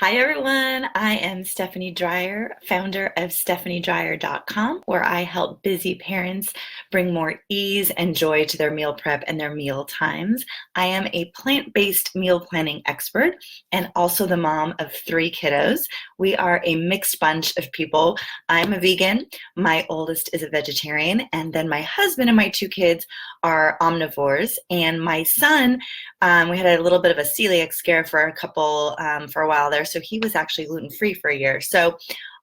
Hi, everyone. I am Stephanie Dreyer, founder of stephaniedreyer.com, where I help busy parents bring more ease and joy to their meal prep and their meal times. I am a plant-based meal planning expert and also the mom of 3 kiddos. We are a mixed bunch of people. I'm a vegan, my oldest is a vegetarian, and then my husband and my 2 kids are omnivores. And my son, we had a little bit of a celiac scare for a while there, so he was actually gluten-free for a year. So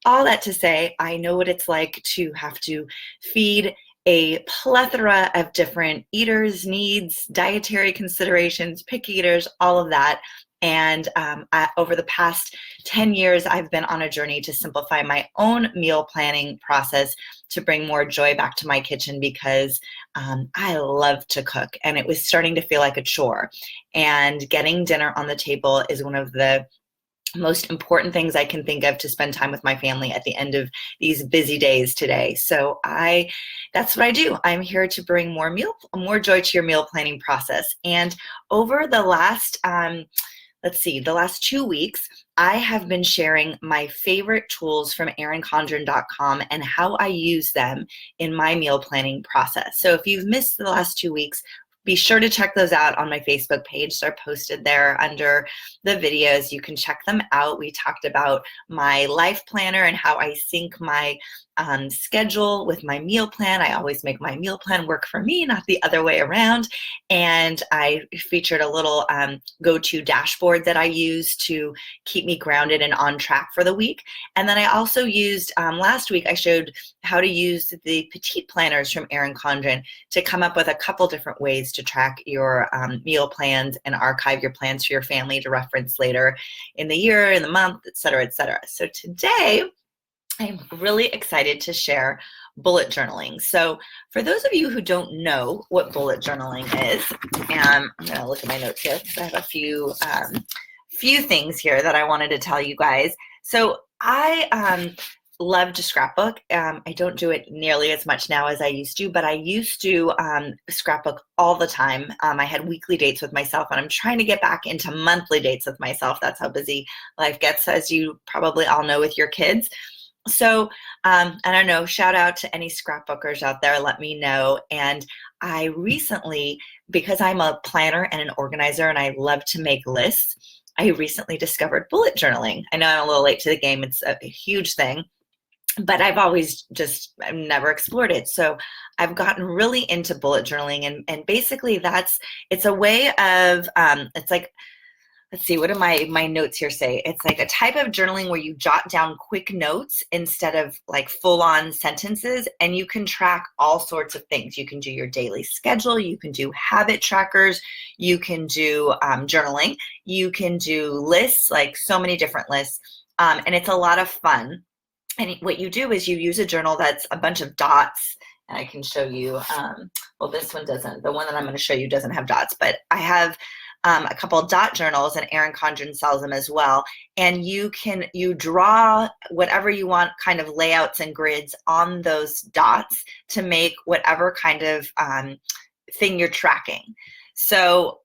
all that to say, I know what it's like to have to feed a plethora of different eaters, needs, dietary considerations, picky eaters, all of that. And over the past 10 years, I've been on a journey to simplify my own meal planning process to bring more joy back to my kitchen because I love to cook and it was starting to feel like a chore. And getting dinner on the table is one of the most important things I can think of to spend time with my family at the end of these busy days today. So that's what I do. I'm here to bring more joy to your meal planning process. And over the last the last 2 weeks, I have been sharing my favorite tools from erinchondren.com and how I use them in my meal planning process. So if you've missed the last 2 weeks, be sure to check those out on my Facebook page. They're posted there under the videos. You can check them out. We talked about my life planner and how I sync my schedule with my meal plan. I always make my meal plan work for me, not the other way around. And I featured a little go-to dashboard that I use to keep me grounded and on track for the week. And then I also used, last week, I showed how to use the petite planners from Erin Condren to come up with a couple different ways to track your meal plans and archive your plans for your family to reference later in the year, in the month, et cetera, et cetera. So today, I'm really excited to share bullet journaling. So for those of you who don't know what bullet journaling is, and I'm going to look at my notes here because I have a few things here that I wanted to tell you guys. So I love to scrapbook. I don't do it nearly as much now as I used to, but I used to scrapbook all the time. I had weekly dates with myself, and I'm trying to get back into monthly dates with myself. That's how busy life gets, as you probably all know with your kids. So I don't know, shout out to any scrapbookers out there, let me know. And I recently, because I'm a planner and an organizer and I love to make lists, I recently discovered bullet journaling. I know I'm a little late to the game, it's a huge thing, but I've never explored it. So I've gotten really into bullet journaling, and basically it's a way of, it's like, let's see, what do my notes here say? It's like a type of journaling where you jot down quick notes instead of like full-on sentences, and you can track all sorts of things. You can do your daily schedule, you can do habit trackers, you can do journaling, you can do lists, like so many different lists, and it's a lot of fun. And what you do is you use a journal that's a bunch of dots, and I can show you, well, this one doesn't, the one that I'm going to show you doesn't have dots, but I have a couple of dot journals, and Erin Condren sells them as well. And you draw whatever you want, kind of layouts and grids on those dots to make whatever kind of thing you're tracking. So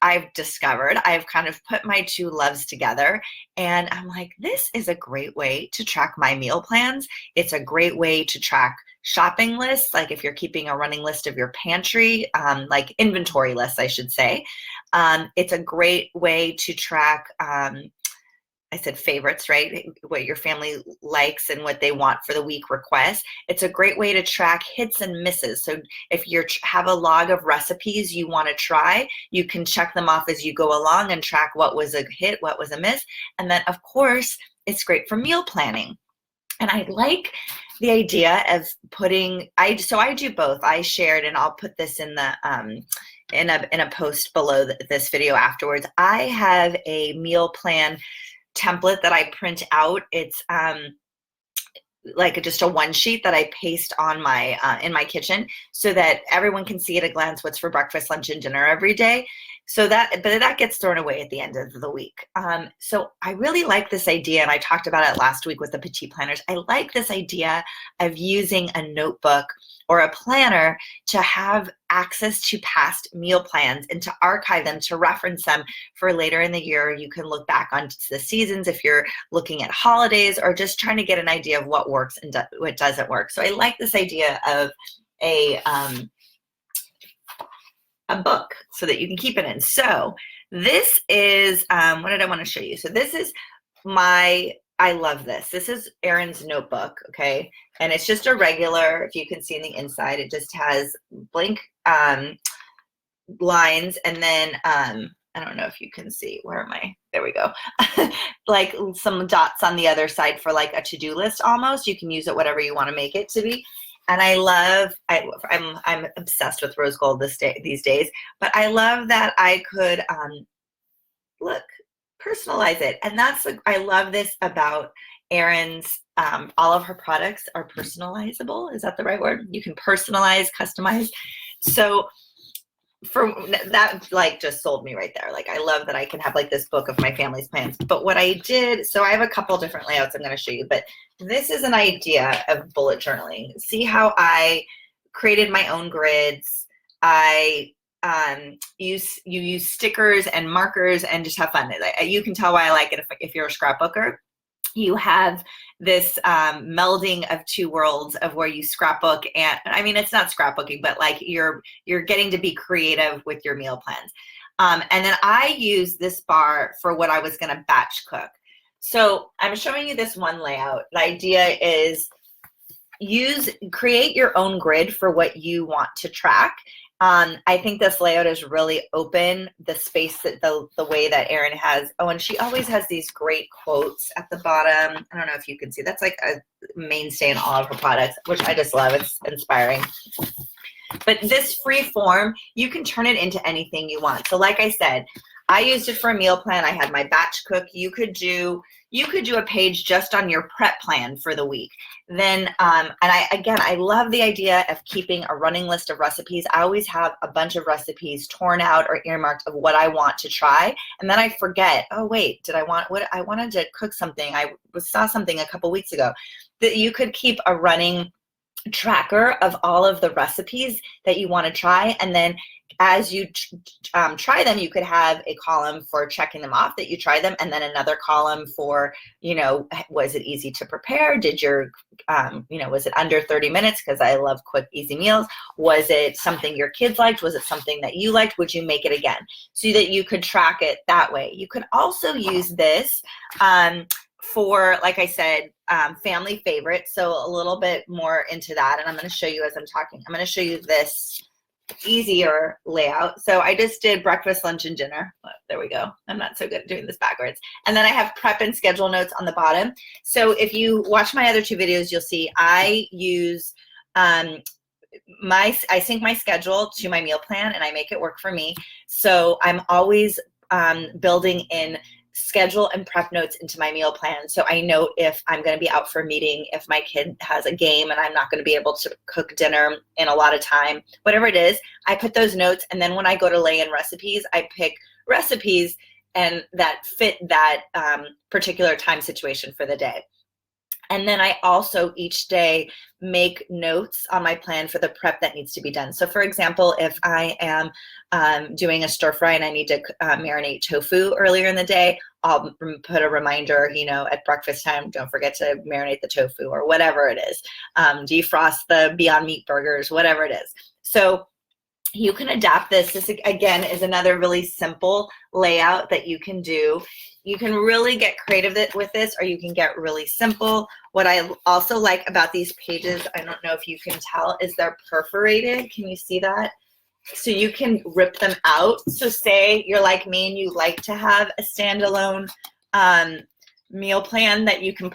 I've discovered, I've kind of put my two loves together, and I'm like, this is a great way to track my meal plans. It's a great way to track shopping lists, like if you're keeping a running list of your pantry, like inventory lists, I should say. It's a great way to track, I said favorites, right? What your family likes and what they want for the week requests. It's a great way to track hits and misses. So if you have a log of recipes you want to try, you can check them off as you go along and track what was a hit, what was a miss. And then, of course, it's great for meal planning. And I like the idea of so I do both. I shared, and I'll put this in the in a post below this video afterwards. I have a meal plan template that I print out. It's like just a one sheet that I paste on my in my kitchen so that everyone can see at a glance what's for breakfast, lunch, and dinner every day. So but that gets thrown away at the end of the week. So I really like this idea, and I talked about it last week with the petite planners. I like this idea of using a notebook or a planner to have access to past meal plans and to archive them, to reference them for later in the year. You can look back on the seasons if you're looking at holidays or just trying to get an idea of what works and what doesn't work. So I like this idea of a book so that you can keep it in. So this is, what did I want to show you? So this is I love this. This is Erin's notebook, okay? And it's just a regular, if you can see in the inside, it just has blank lines, and then, I don't know if you can see, where am I? There we go. Like some dots on the other side for like a to-do list almost. You can use it whatever you want to make it to be. And I love, I'm obsessed with rose gold these days, but I love that I could, look, personalize it. And I love this about Erin's, all of her products are personalizable. Is that the right word? You can personalize, customize. So for that, like, just sold me right there. Like, I love that I can have like this book of my family's plans. But what I did, so I have a couple different layouts I'm going to show you, but this is an idea of bullet journaling. See how I created my own grids. I you use stickers and markers and just have fun. You can tell why I like it if you're a scrapbooker. You have this melding of two worlds of where you scrapbook, and I mean, it's not scrapbooking, but like you're getting to be creative with your meal plans. And then I use this bar for what I was going to batch cook. So I'm showing you this one layout. The idea is create your own grid for what you want to track. I think this layout is really open, the space that the way that Erin has. Oh, and she always has these great quotes at the bottom. I don't know if you can see. That's like a mainstay in all of her products, which I just love. It's inspiring. But this free form, you can turn it into anything you want. So like I said, I used it for a meal plan. I had my batch cook. You could do a page just on your prep plan for the week. Then, and I love the idea of keeping a running list of recipes. I always have a bunch of recipes torn out or earmarked of what I want to try. And then I forget, oh wait, I wanted to cook something. I saw something a couple weeks ago. That you could keep a running tracker of all of the recipes that you want to try, and then as you try them, you could have a column for checking them off that you tried them, and then another column for, was it easy to prepare? Did your, was it under 30 minutes? Because I love quick, easy meals. Was it something your kids liked? Was it something that you liked? Would you make it again? So that you could track it that way. You could also use this for, like I said, family favorites. So a little bit more into that. And I'm going to show you as I'm talking. I'm going to show you this easier layout. So I just did breakfast, lunch, and dinner. Oh, there we go. I'm not so good at doing this backwards. And then I have prep and schedule notes on the bottom. So if you watch my other two videos, you'll see I use I sync my schedule to my meal plan and I make it work for me. So I'm always building in schedule and prep notes into my meal plan. So I know if I'm going to be out for a meeting, if my kid has a game and I'm not going to be able to cook dinner in a lot of time, whatever it is, I put those notes. And then when I go to lay in recipes, I pick recipes and that fit that particular time situation for the day. And then I also each day make notes on my plan for the prep that needs to be done. So for example, if I am doing a stir fry and I need to marinate tofu earlier in the day, I'll put a reminder, at breakfast time, don't forget to marinate the tofu or whatever it is. Defrost the Beyond Meat burgers, whatever it is. So you can adapt this. This, again, is another really simple layout that you can do. You can really get creative with this, or you can get really simple. What I also like about these pages, I don't know if you can tell, is they're perforated. Can you see that? So you can rip them out. So say you're like me and you like to have a standalone meal plan that you can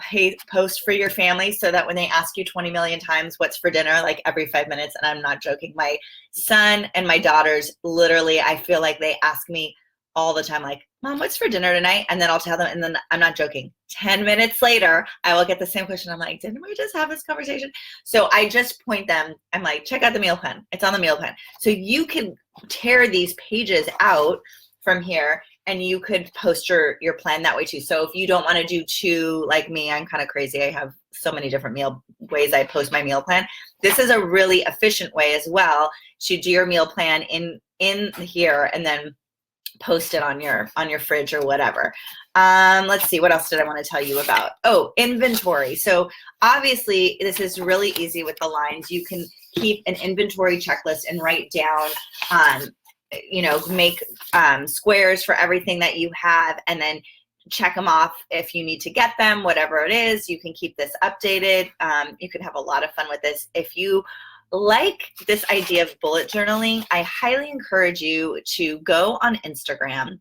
post for your family, so that when they ask you 20 million times what's for dinner, like every 5 minutes, and I'm not joking, my son and my daughters, literally, I feel like they ask me all the time, like, Mom, what's for dinner tonight? And then I'll tell them, and then I'm not joking, 10 minutes later, I will get the same question. I'm like, didn't we just have this conversation? So I just point them, I'm like, check out the meal plan. It's on the meal plan. So you can tear these pages out from here, and you could post your plan that way too. So if you don't want to do two like me, I'm kind of crazy. I have so many different meal ways I post my meal plan. This is a really efficient way as well to do your meal plan in here and then post it on your fridge or whatever. Let's see, what else did I want to tell you about? Oh, inventory. So obviously this is really easy with the lines. You can keep an inventory checklist and write down make squares for everything that you have, and then check them off if you need to get them, whatever it is. You can keep this updated. You can have a lot of fun with this. If you like this idea of bullet journaling, I highly encourage you to go on Instagram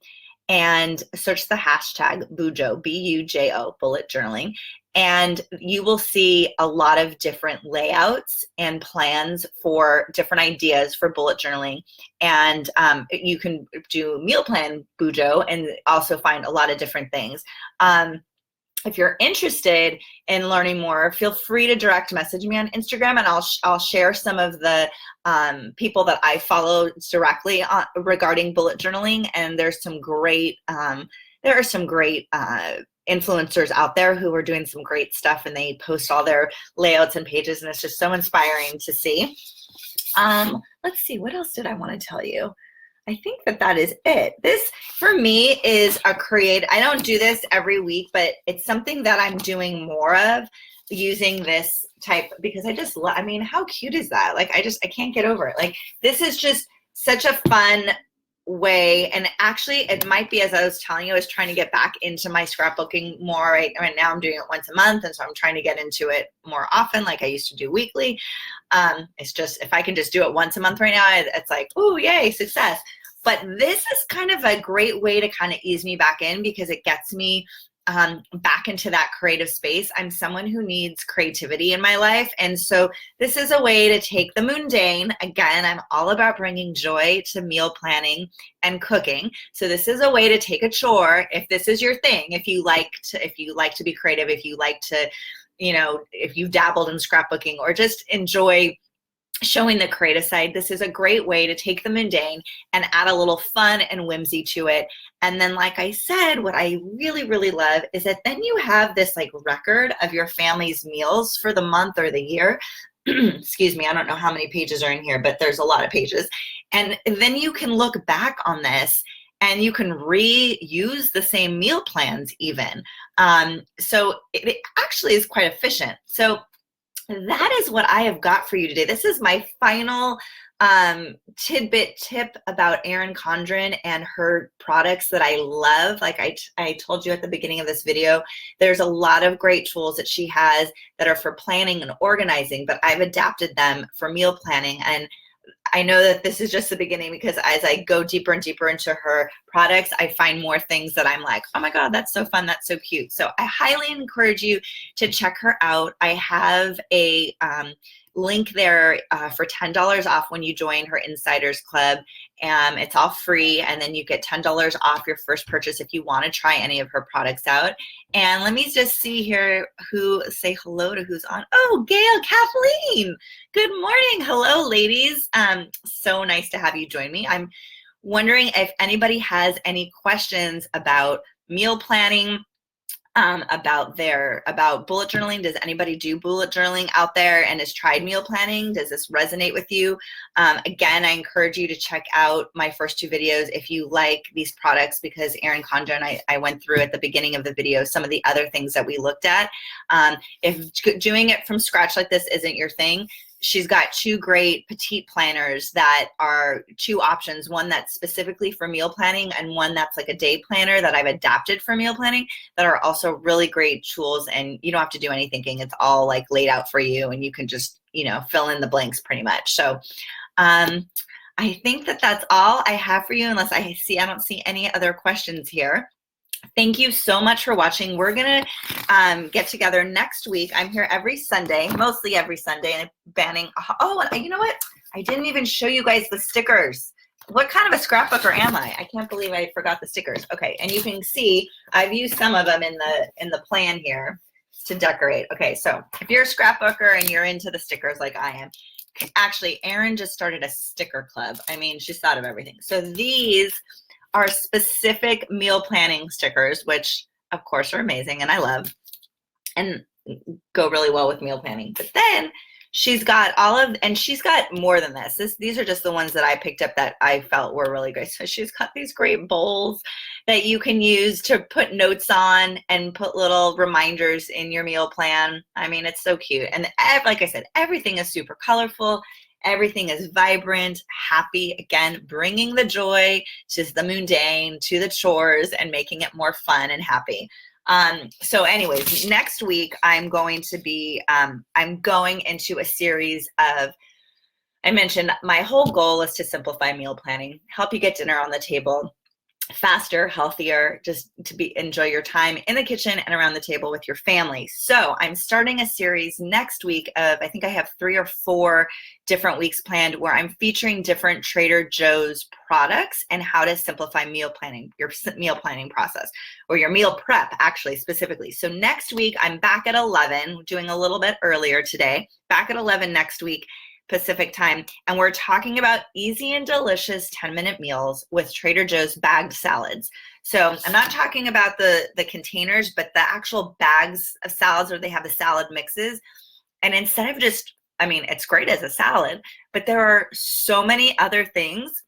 and search the hashtag Bujo, B-U-J-O, bullet journaling. And you will see a lot of different layouts and plans for different ideas for bullet journaling. And you can do meal plan Bujo and also find a lot of different things. If you're interested in learning more, feel free to direct message me on Instagram, and I'll share some of the people that I follow directly regarding bullet journaling. And there's some great influencers out there who are doing some great stuff, and they post all their layouts and pages, and it's just so inspiring to see. Let's see, what else did I want to tell you? I think that is it. This, for me, is a I don't do this every week, but it's something that I'm doing more of, using this type, because I mean, how cute is that? Like, I can't get over it. Like, this is just such a fun way. And actually, it might be, as I was telling you, I was trying to get back into my scrapbooking more. Right now I'm doing it once a month, and so I'm trying to get into it more often, like I used to do weekly. It's just, if I can just do it once a month right now, it's like, ooh, yay, success. But this is kind of a great way to kind of ease me back in, because it gets me back into that creative space. I'm someone who needs creativity in my life. And so this is a way to take the mundane. Again, I'm all about bringing joy to meal planning and cooking. So this is a way to take a chore, if this is your thing, if you like to be creative, if you like to, if you've dabbled in scrapbooking or just enjoy showing the creative side, this is a great way to take the mundane and add a little fun and whimsy to it. And then, like I said, what I really, really love is that then you have this like record of your family's meals for the month or the year. Excuse me, I don't know how many pages are in here, but there's a lot of pages. And then you can look back on this and you can reuse the same meal plans even. So it actually is quite efficient. So that is what I have got for you today. This is my final tidbit tip about Erin Condren and her products that I love. Like I told you at the beginning of this video, there's a lot of great tools that she has that are for planning and organizing, but I've adapted them for meal planning. And I know that this is just the beginning, because as I go deeper and deeper into her products, I find more things that I'm like, oh my God, that's so fun. That's so cute. So I highly encourage you to check her out. I have a link there for $10 off when you join her Insiders Club. It's all free, and then you get $10 off your first purchase if you want to try any of her products out. And let me just see here say hello to who's on. Oh, Gail, Kathleen, good morning. Hello, ladies. So nice to have you join me. I'm wondering if anybody has any questions about meal planning, about bullet journaling. Does anybody do bullet journaling out there and has tried meal planning? Does this resonate with you? Again, I encourage you to check out my first two videos if you like these products, because Erin Condren, I went through at the beginning of the video some of the other things that we looked at. If doing it from scratch like this isn't your thing, she's got two great petite planners that are two options, one that's specifically for meal planning and one that's like a day planner that I've adapted for meal planning, that are also really great tools. And you don't have to do any thinking. It's all like laid out for you, and you can just, fill in the blanks pretty much. So I think that that's all I have for you, unless I don't see any other questions here. Thank you so much for watching. We're going to get together next week. I'm here every Sunday, mostly every Sunday, and banning. Oh, and you know what? I didn't even show you guys the stickers. What kind of a scrapbooker am I? I can't believe I forgot the stickers. Okay, and you can see I've used some of them in the plan here to decorate. Okay, so if you're a scrapbooker and you're into the stickers like I am, actually, Erin just started a sticker club. I mean, she's thought of everything. So these are specific meal planning stickers, which of course are amazing and I love and go really well with meal planning. But then she's got and she's got more than this. These are just the ones that I picked up that I felt were really great. So she's got these great bowls that you can use to put notes on and put little reminders in your meal plan. I mean, it's so cute. And like I said, everything is super colorful. Everything is vibrant, happy, again, bringing the joy to the mundane, to the chores, and making it more fun and happy. So anyways, next week I'm going to be, I'm going into a series of, I mentioned my whole goal is to simplify meal planning, help you get dinner on the table faster, healthier, just to enjoy your time in the kitchen and around the table with your family. So I'm starting a series next week of, I think I have 3 or 4 different weeks planned where I'm featuring different Trader Joe's products and how to simplify meal planning, your meal planning process, or your meal prep actually specifically. So next week I'm back at 11, doing a little bit earlier today, back at 11 next week, Pacific time, and we're talking about easy and delicious 10-minute meals with Trader Joe's bagged salads. So I'm not talking about the containers, but the actual bags of salads where they have the salad mixes. And instead of just, I mean, it's great as a salad, but there are so many other things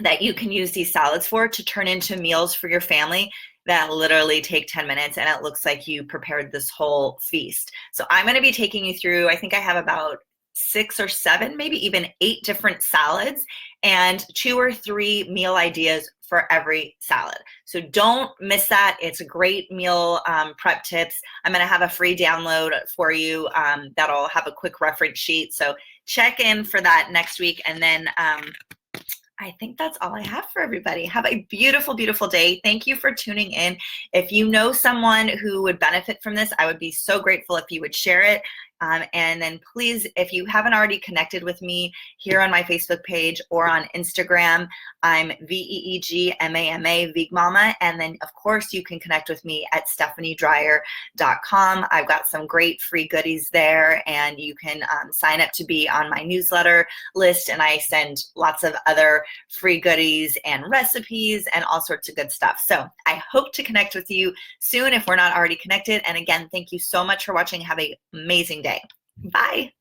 that you can use these salads for to turn into meals for your family that literally take 10 minutes and it looks like you prepared this whole feast. So I'm going to be taking you through, I think I have about 6 or 7, maybe even 8 different salads and 2 or 3 meal ideas for every salad. So don't miss that. It's a great meal prep tips. I'm going to have a free download for you that'll have a quick reference sheet. So check in for that next week. And then I think that's all I have for everybody. Have a beautiful, beautiful day. Thank you for tuning in. If you know someone who would benefit from this, I would be so grateful if you would share it. And then please, if you haven't already connected with me here on my Facebook page or on Instagram, I'm VEEGMAMA, Veegmama. And then, of course, you can connect with me at stephaniedryer.com. I've got some great free goodies there, and you can sign up to be on my newsletter list. And I send lots of other free goodies and recipes and all sorts of good stuff. So I hope to connect with you soon if we're not already connected. And again, thank you so much for watching. Have an amazing day. Bye.